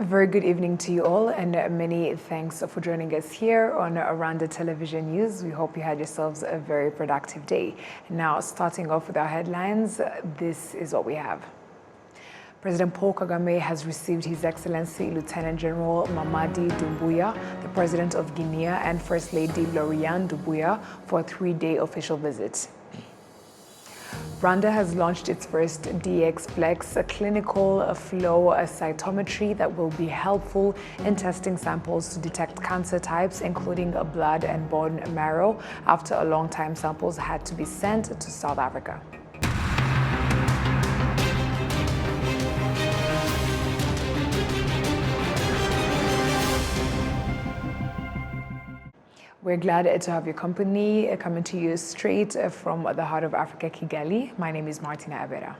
A very good evening to you all, and many thanks for joining us here on Rwanda Television News. We hope you had yourselves a very productive day. Now, starting off with our headlines, this is what we have. President Paul Kagame has received His Excellency Lieutenant General Mamadi Doumbouya, the President of Guinea, and First Lady Lauriane Doumbouya for a 3-day official visit. Rwanda has launched its first DX-Flex, a clinical flow cytometry that will be helpful in testing samples to detect cancer types, including blood and bone marrow, after a long time samples had to be sent to South Africa. We're glad to have your company, coming to you straight from the heart of Africa, Kigali. My name is Martina Abera.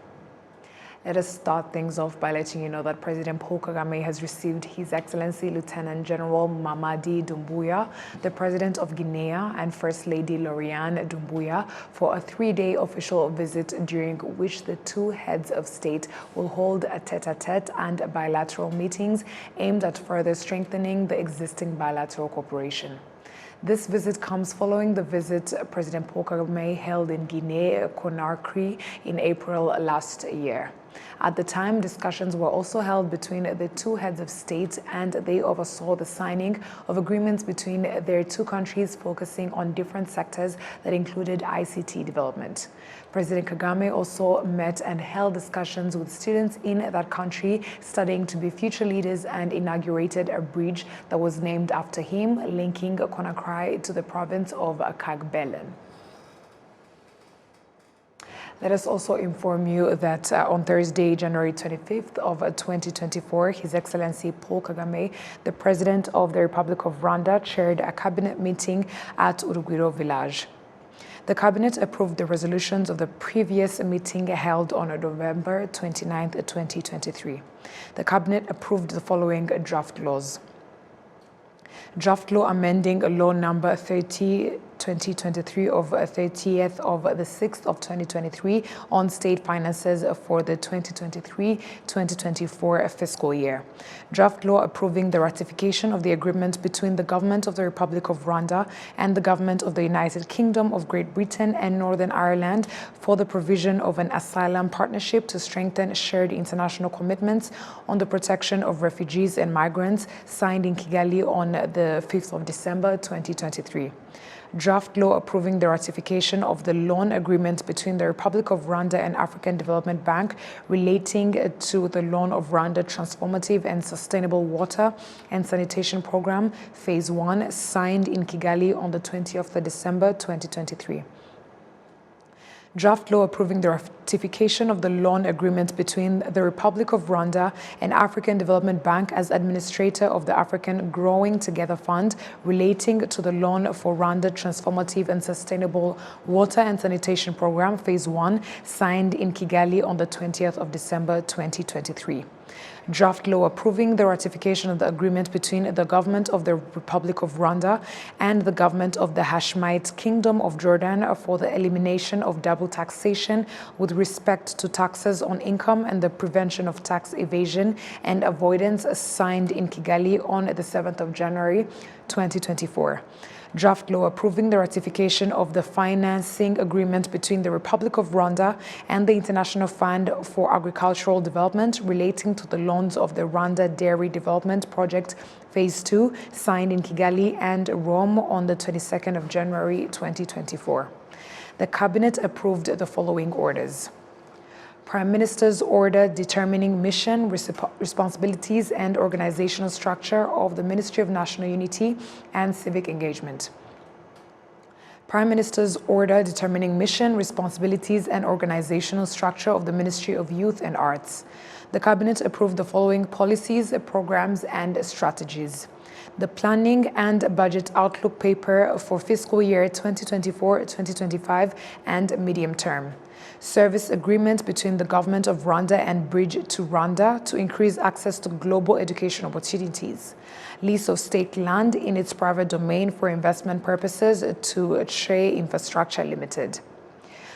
Let us start things off by letting you know that President Paul Kagame has received His Excellency Lieutenant General Mamadi Doumbouya, the President of Guinea, and First Lady Lauriane Doumbouya for a 3-day official visit, during which the two heads of state will hold a tete-a-tete and bilateral meetings aimed at further strengthening the existing bilateral cooperation. This visit comes following the visit President Paul Kagame held in Guinea-Conakry in April last year. At the time, discussions were also held between the two heads of state, and they oversaw the signing of agreements between their two countries focusing on different sectors that included ICT development. President Kagame also met and held discussions with students in that country studying to be future leaders, and inaugurated a bridge that was named after him, linking Conakry to the province of Kagbelen. Let us also inform you that on Thursday, January 25th of 2024, His Excellency Paul Kagame, the President of the Republic of Rwanda, chaired a cabinet meeting at Urugwiro village. The cabinet approved the resolutions of the previous meeting held on November 29th, 2023. The cabinet approved the following draft laws. Draft law amending law number 30/2023 of 30th of the 6th of 2023 on state finances for the 2023-2024 fiscal year. Draft law approving the ratification of the agreement between the government of the Republic of Rwanda and the government of the United Kingdom of Great Britain and Northern Ireland for the provision of an asylum partnership to strengthen shared international commitments on the protection of refugees and migrants, signed in Kigali on the 5th of December 2023. Draft law approving the ratification of the loan agreement between the Republic of Rwanda and African Development Bank relating to the loan of Rwanda Transformative and Sustainable Water and Sanitation Program, Phase 1, signed in Kigali on the 20th of December 2023. Draft law approving the ratification of the loan agreement between the Republic of Rwanda and African Development Bank as administrator of the African Growing Together Fund relating to the loan for Rwanda Transformative and Sustainable Water and Sanitation Program, Phase 1, signed in Kigali on the 20th of December 2023. Draft law approving the ratification of the agreement between the government of the Republic of Rwanda and the government of the Hashemite Kingdom of Jordan for the elimination of double taxation with respect to taxes on income and the prevention of tax evasion and avoidance, signed in Kigali on the 7th of January 2024. Draft law approving the ratification of the financing agreement between the Republic of Rwanda and the International Fund for Agricultural Development relating to the loans of the Rwanda Dairy Development Project Phase 2, signed in Kigali and Rome on the 22nd of January 2024. The Cabinet approved the following orders. Prime Minister's order determining mission, responsibilities, and organizational structure of the Ministry of National Unity and Civic Engagement. Prime Minister's order determining mission, responsibilities, and organizational structure of the Ministry of Youth and Arts. The Cabinet approved the following policies, programs, and strategies. The Planning and Budget Outlook Paper for fiscal year 2024-2025 and medium term. Service agreement between the government of Rwanda and Bridge to Rwanda to increase access to global education opportunities. Lease of state land in its private domain for investment purposes to Tre Infrastructure Limited.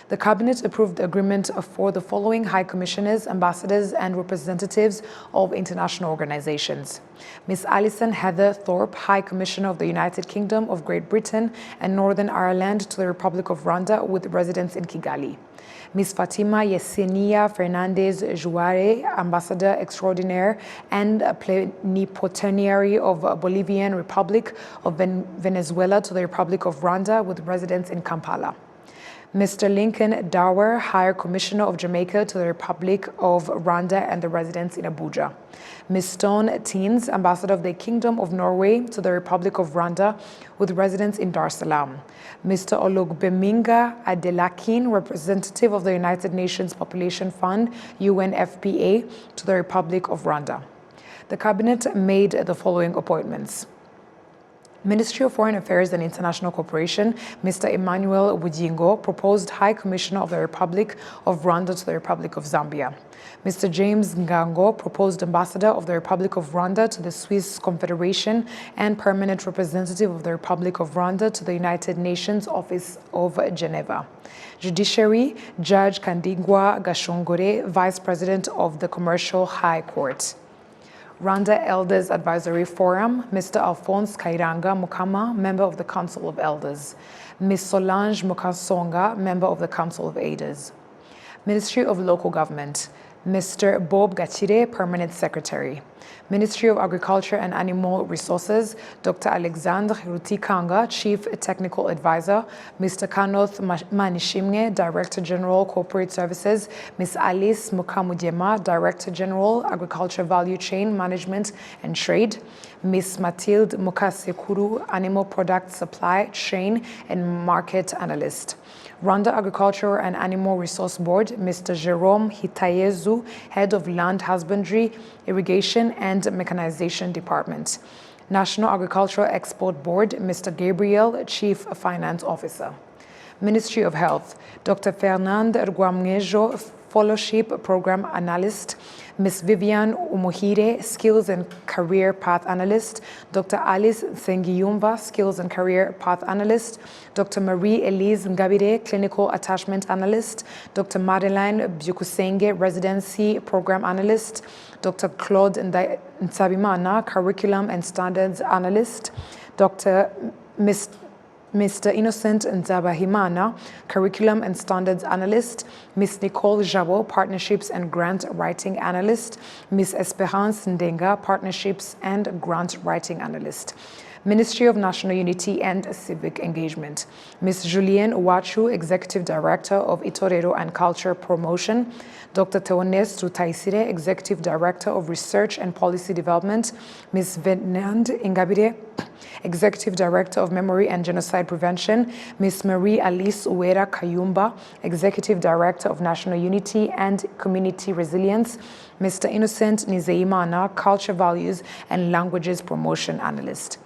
The Cabinet approved the agreement for the following High Commissioners, Ambassadors and representatives of international organizations. Ms. Alison Heather Thorpe, High Commissioner of the United Kingdom of Great Britain and Northern Ireland to the Republic of Rwanda with residence in Kigali. Ms. Fatima Yesenia Fernandez Juare, Ambassador Extraordinaire and Plenipotentiary of Bolivian Republic of Venezuela to the Republic of Rwanda with residence in Kampala. Mr. Lincoln Dower, High Commissioner of Jamaica to the Republic of Rwanda and the residence in Abuja. Ms. Stone Teens, Ambassador of the Kingdom of Norway to the Republic of Rwanda with residence in Dar es Salaam. Mr. Olugbeminga Adelakin, representative of the United Nations Population Fund, UNFPA, to the Republic of Rwanda. The Cabinet made the following appointments. Ministry of Foreign Affairs and International Cooperation, Mr. Emmanuel Bugingo, proposed High Commissioner of the Republic of Rwanda to the Republic of Zambia. Mr. James Ngango, proposed Ambassador of the Republic of Rwanda to the Swiss Confederation and Permanent Representative of the Republic of Rwanda to the United Nations Office of Geneva. Judiciary, Judge Kandingwa Gashongore, Vice President of the Commercial High Court. Rwanda Elders Advisory Forum, Mr. Alphonse Kairanga Mukama, Member of the Council of Elders. Ms. Solange Mukasonga, Member of the Council of Elders. Ministry of Local Government, Mr. Bob Gachire, Permanent Secretary. Ministry of Agriculture and Animal Resources, Dr. Alexandre Rutikanga, Chief Technical Advisor, Mr. Kanoth Manishimwe, Director General Corporate Services, Ms. Alice Mukamujema, Director General Agriculture Value Chain Management and Trade, Ms. Mathilde Mukasekuru, Animal Product Supply Chain and Market Analyst. Rwanda Agricultural and Animal Resource Board, Mr. Jerome Hitayezu, Head of Land Husbandry, Irrigation and Mechanization Department. National Agricultural Export Board, Mr. Gabriel, Chief Finance Officer. Ministry of Health, Dr. Fernand Rwamwejo, Fellowship Program Analyst, Ms. Vivian Umuhire, Skills and Career Path Analyst, Dr. Alice Sengiyumba, Skills and Career Path Analyst, Dr. Marie-Elise Ngabire, Clinical Attachment Analyst, Dr. Madeline Byukusenge, Residency Program Analyst, Dr. Claude Ntsabimana, Curriculum and Standards Analyst, Dr. Mr. Innocent Nzabahimana, Curriculum and Standards Analyst, Ms. Nicole Jabo, Partnerships and Grant Writing Analyst, Ms. Esperance Ndenga, Partnerships and Grant Writing Analyst. Ministry of National Unity and Civic Engagement, Ms. Julienne Uwachu, Executive Director of Itorero and Culture Promotion, Dr. Teones Rutaisire, Executive Director of Research and Policy Development, Ms. Venand Ingabire, Executive Director of Memory and Genocide Prevention, Ms. Marie Alice Uwera Kayumba, Executive Director of National Unity and Community Resilience, Mr. Innocent Nizeimana, Culture Values and Languages Promotion Analyst.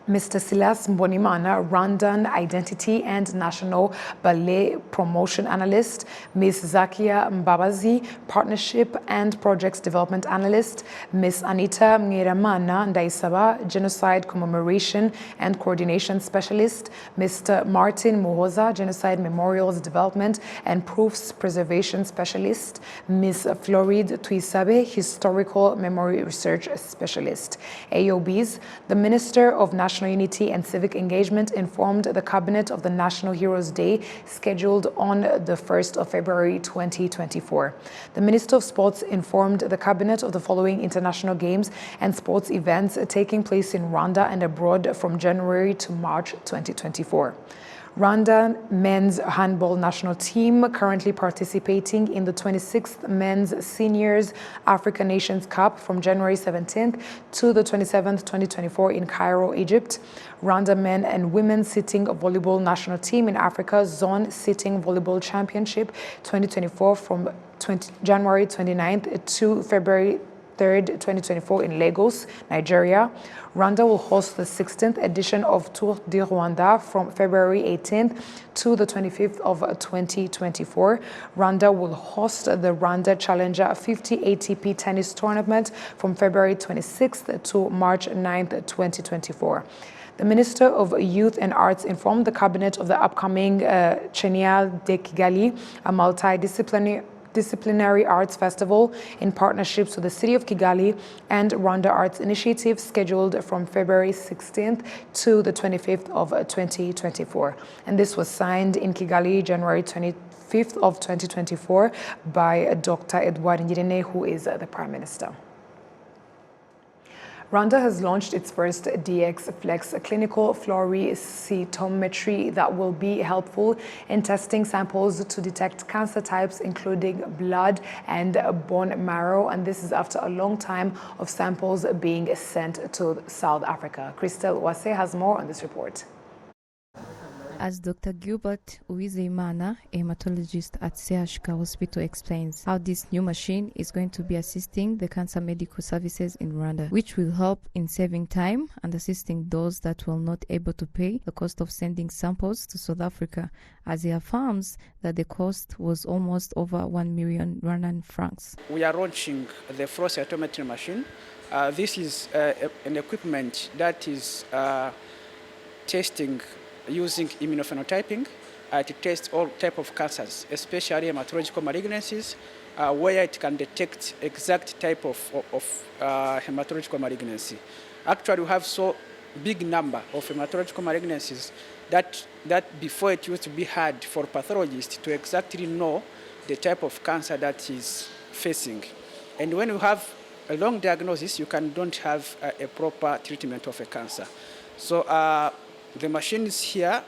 Mr. Silas Mbonimana, Rwandan Identity and National Ballet Promotion Analyst, Ms. Zakia Mbabazi, Partnership and Projects Development Analyst, Ms. Anita Mngiramana Ndaisaba, Genocide Commemoration and Coordination Specialist, Mr. Martin Muhoza, Genocide Memorials Development and Proofs Preservation Specialist, Ms. Floride Tuisabe, Historical Memory Research Specialist. AOBs, the Minister of National Unity and Civic Engagement informed the Cabinet of the National Heroes Day scheduled on the 1st of February 2024. The Minister of Sports informed the Cabinet of the following international games and sports events taking place in Rwanda and abroad from January to March 2024. Rwanda men's handball national team currently participating in the 26th Men's Seniors African Nations Cup from January 17th to the 27th, 2024 in Cairo, Egypt. Rwanda men and women sitting volleyball national team in Africa Zone Sitting Volleyball Championship 2024 from January 29th to February 3rd, 2024 in Lagos, Nigeria. Rwanda will host the 16th edition of Tour du Rwanda from February 18th to the 25th of 2024. Rwanda will host the Rwanda Challenger 50 ATP tennis tournament from February 26th to March 9th, 2024. The Minister of Youth and Arts informed the cabinet of the upcoming Chenial de Kigali, a multidisciplinary arts festival in partnerships with the City of Kigali and Rwanda Arts Initiative, scheduled from February 16th to the 25th of 2024. And this was signed in Kigali, January 25th of 2024 by Dr. Edouard Ngirente, who is the Prime Minister. Rwanda has launched its first DX Flex clinical fluorocytometry that will be helpful in testing samples to detect cancer types, including blood and bone marrow. And this is after a long time of samples being sent to South Africa. Christelle Wase has more on this report. As Dr. Gilbert Uwizeyimana, a hematologist at CHK Hospital, explains how this new machine is going to be assisting the cancer medical services in Rwanda, which will help in saving time and assisting those that were not able to pay the cost of sending samples to South Africa, as he affirms that the cost was almost over 1 million Rwandan francs. We are launching the flow cytometry machine. This is an equipment that is testing using immunophenotyping to test all type of cancers, especially hematological malignancies, where it can detect exact type of hematological malignancy. Actually, we have so big number of hematological malignancies that before it used to be hard for pathologists to exactly know the type of cancer that is facing. And when you have a long diagnosis, you don't have a proper treatment of a cancer. So the machine is here.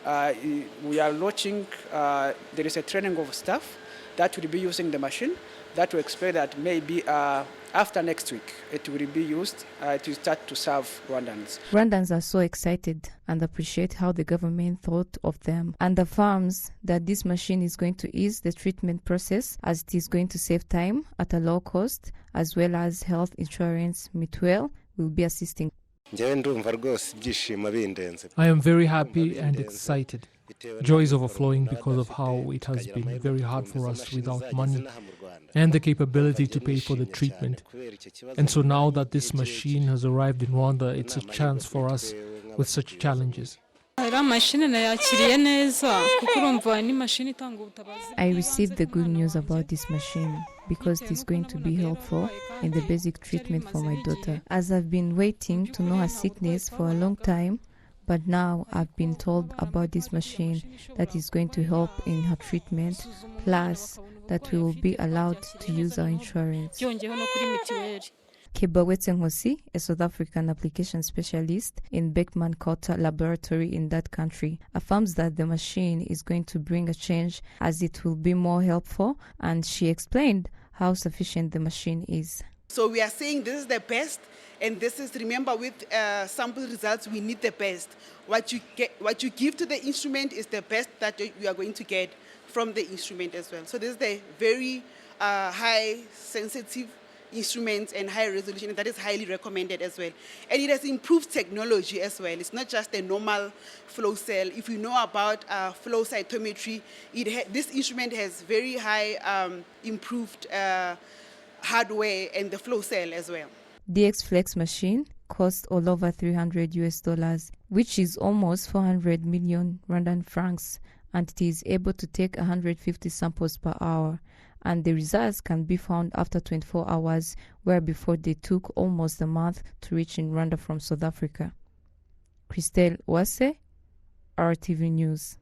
We are launching. There is a training of staff that will be using the machine. That will expect that maybe after next week it will be used to start to serve Rwandans. Rwandans are so excited and appreciate how the government thought of them, and affirms that this machine is going to ease the treatment process, as it is going to save time at a low cost, as well as health insurance mutual will be assisting. I am very happy and excited. Joy is overflowing because of how it has been very hard for us without money and the capability to pay for the treatment. And so now that this machine has arrived in Rwanda, it's a chance for us with such challenges. I received the good news about this machine because it is going to be helpful in the basic treatment for my daughter, as I've been waiting to know her sickness for a long time, but now I've been told about this machine that is going to help in her treatment, plus that we will be allowed to use our insurance. Kebawetse Ngosi, a South African application specialist in Beckman Coulter Laboratory in that country, affirms that the machine is going to bring a change as it will be more helpful, and she explained how sufficient the machine is. So we are saying this is the best, and this is, remember, with sample results, we need the best. What you give to the instrument is the best that you are going to get from the instrument as well. So this is the very high sensitive instruments and high resolution that is highly recommended as well. And it has improved technology as well. It's not just a normal flow cell. If you know about flow cytometry, this instrument has very high improved hardware and the flow cell as well. DX Flex machine costs all over $300, which is almost 400 million Rwandan francs, and it is able to take 150 samples per hour. And the results can be found after 24 hours, where before they took almost a month to reach in Rwanda from South Africa. Christelle Wase, RTV News.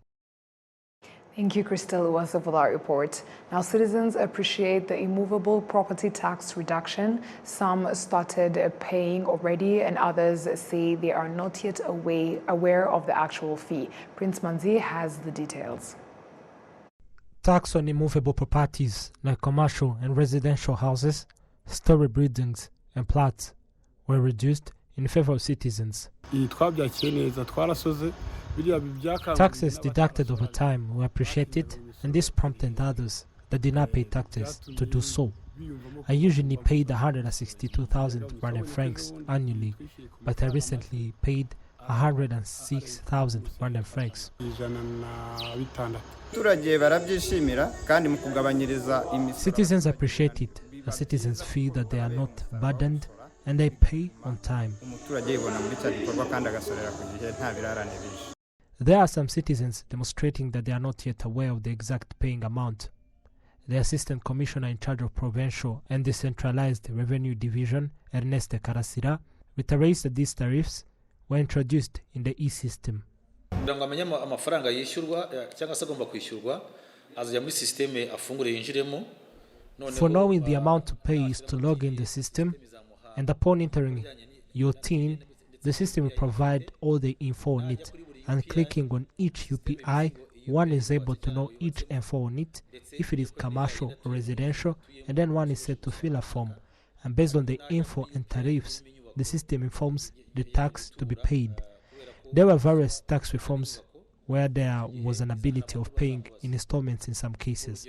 Thank you, Christelle Wase, for that report. Now, citizens appreciate the immovable property tax reduction. Some started paying already, and others say they are not yet aware of the actual fee. Prince Manzi has the details. Tax on immovable properties like commercial and residential houses, story buildings, and plots were reduced in favor of citizens. Taxes deducted over time were appreciated, and this prompted others that did not pay taxes to do so. I usually paid 162,000 Rwandan francs annually, but I recently paid 106,000 Rwandan francs. Citizens appreciate it. The citizens feel that they are not burdened and they pay on time. There are some citizens demonstrating that they are not yet aware of the exact paying amount. The Assistant Commissioner in charge of Provincial and Decentralized Revenue Division, Ernest Karasira, reiterates that these tariffs were introduced in the e-system. For knowing the amount to pay is to log in the system, and upon entering your TIN, the system will provide all the info on it, and clicking on each UPI, one is able to know each info on it, if it is commercial or residential, and then one is set to fill a form. And based on the info and tariffs, the system informs the tax to be paid. There were various tax reforms where there was an ability of paying in installments in some cases.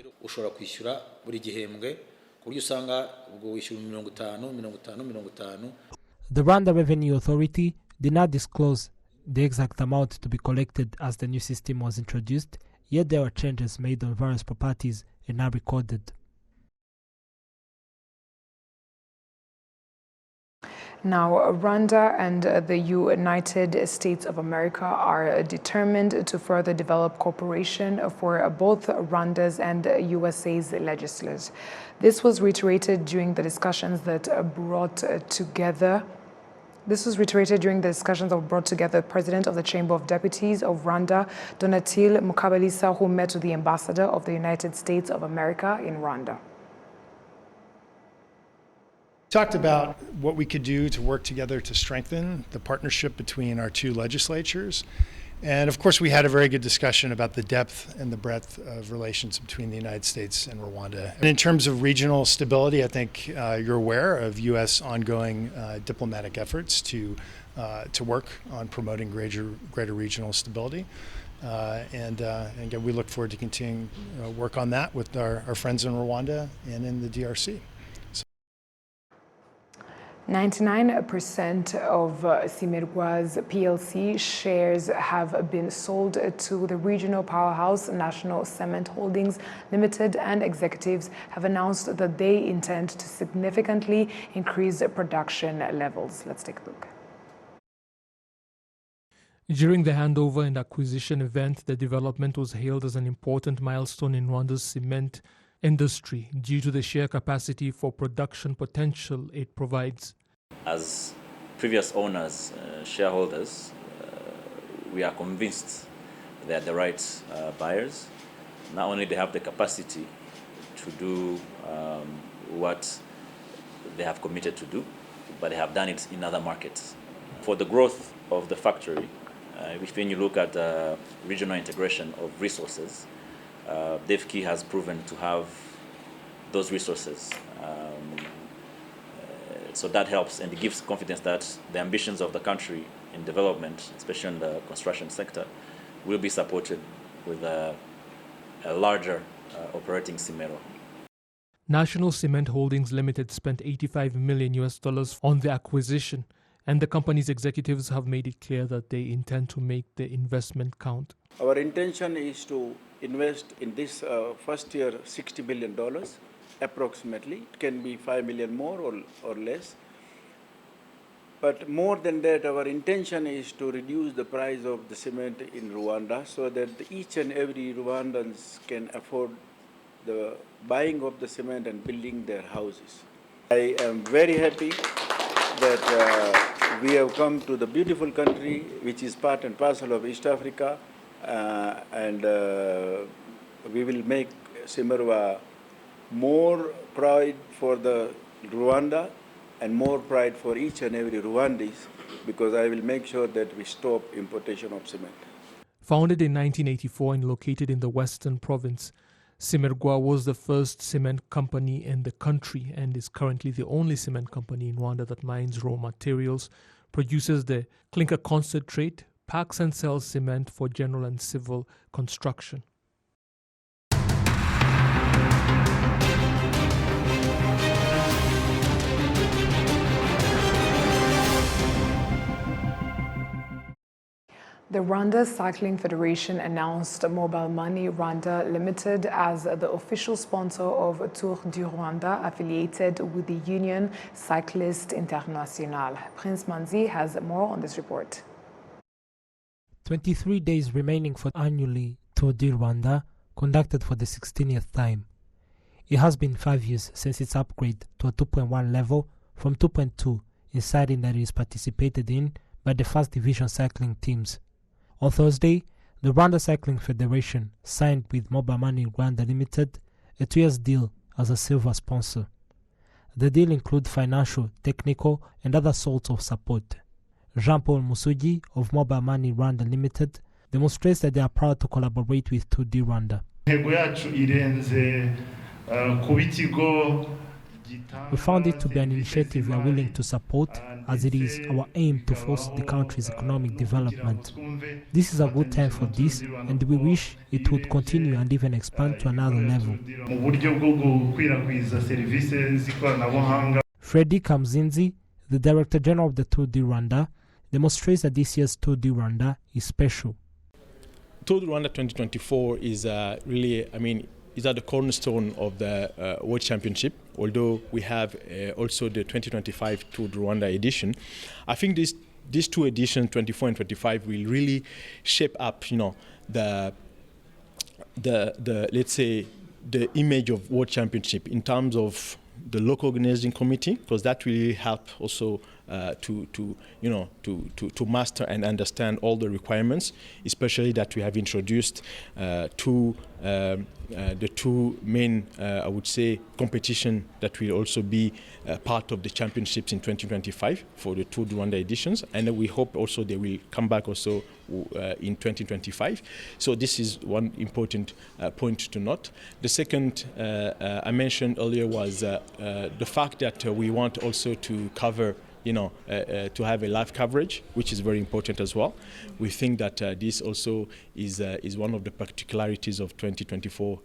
The Rwanda Revenue Authority did not disclose the exact amount to be collected as the new system was introduced, yet there were changes made on various properties and now recorded. Now, Rwanda and the United States of America are determined to further develop cooperation for both Rwanda's and USA's legislators. This was reiterated during the discussions that brought together the President of the Chamber of Deputies of Rwanda, Donatille Mukabalisa, who met with the Ambassador of the United States of America in Rwanda. Talked about what we could do to work together to strengthen the partnership between our two legislatures. And of course, we had a very good discussion about the depth and the breadth of relations between the United States and Rwanda. And in terms of regional stability, I think you're aware of U.S. ongoing diplomatic efforts to work on promoting greater regional stability. And again, we look forward to continuing work on that with our friends in Rwanda and in the DRC. 99% of Simerwa's PLC shares have been sold to the regional powerhouse National Cement Holdings Limited, and executives have announced that they intend to significantly increase production levels. Let's take a look. During the handover and acquisition event, the development was hailed as an important milestone in Rwanda's cement industry due to the sheer capacity for production potential it provides. As previous owners, shareholders, we are convinced they are the right buyers. Not only they have the capacity to do what they have committed to do, but they have done it in other markets. For the growth of the factory, when you look at regional integration of resources, DEFCI has proven to have those resources. So that helps and it gives confidence that the ambitions of the country in development, especially in the construction sector, will be supported with a larger operating cement. National Cement Holdings Limited spent $85 million on the acquisition, and the company's executives have made it clear that they intend to make the investment count. Our intention is to invest in this first year $60 million. Approximately. It can be 5 million more or less. But more than that, our intention is to reduce the price of the cement in Rwanda so that each and every Rwandans can afford the buying of the cement and building their houses. I am very happy that we have come to the beautiful country which is part and parcel of East Africa, and we will make Simerwa more pride for the Rwanda and more pride for each and every Rwandese, because I will make sure that we stop importation of cement. Founded in 1984 and located in the Western Province, Simerwa was the first cement company in the country and is currently the only cement company in Rwanda that mines raw materials, produces the clinker concentrate, packs and sells cement for general and civil construction. The Rwanda Cycling Federation announced Mobile Money Rwanda Limited as the official sponsor of Tour du Rwanda, affiliated with the Union Cycliste Internationale. Prince Manzi has more on this report. 23 days remaining for annually Tour du Rwanda, conducted for the 16th time. It has been 5 years since its upgrade to a 2.1 level from 2.2, inciting that it is participated in by the first division cycling teams. On Thursday, the Rwanda Cycling Federation signed with Mobile Money Rwanda Limited a 2-year deal as a silver sponsor. The deal includes financial, technical, and other sorts of support. Jean-Paul Musugi of Mobile Money Rwanda Limited demonstrates that they are proud to collaborate with Tour du Rwanda. We found it to be an initiative we are willing to support, as it is our aim to foster the country's economic development. This is a good time for this, and we wish it would continue and even expand to another level. Freddy Kamzinzi, the Director General of the Tour du Rwanda, demonstrates that this year's Tour du Rwanda is special. Tour du Rwanda 2024 is really, is at the cornerstone of the World Championship, although we have also the 2025 Tour du Rwanda edition. I think these two editions, 24 and 25, will really shape up, the let's say the image of World Championship in terms of the local organizing committee, because that will help also to master and understand all the requirements, especially that we have introduced the two main, I would say, competition that will also be part of the championships in 2025 for the Tour du Rwanda editions, and we hope also they will come back also in 2025. So this is one important point to note. The second I mentioned earlier was the fact that we want also to cover, to have a live coverage, which is very important as well. We think that this also is one of the particularities of 2024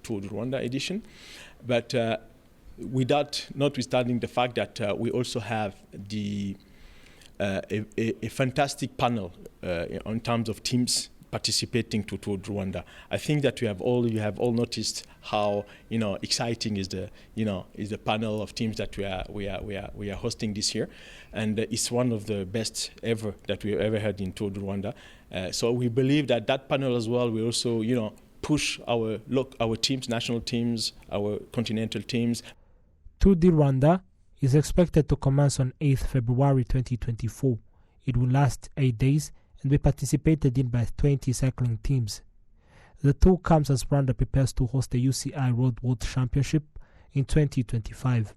Tour du Rwanda edition. But notwithstanding the fact that we also have a fantastic panel in terms of teams participating to Tour du Rwanda. I think that you have all noticed how exciting is the panel of teams that we are hosting this year, and it's one of the best ever that we have ever had in Tour du Rwanda. So we believe that panel as well will also push our teams, national teams, our continental teams. Tour du Rwanda is expected to commence on 8th February 2024. It will last 8 days and be participated in by 20 cycling teams. The tour comes as Rwanda prepares to host the UCI Road World Championship in 2025.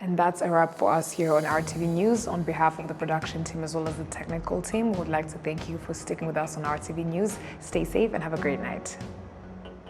And that's a wrap for us here on RTV News. On behalf of the production team as well as the technical team, we would like to thank you for sticking with us on RTV News. Stay safe and have a great night.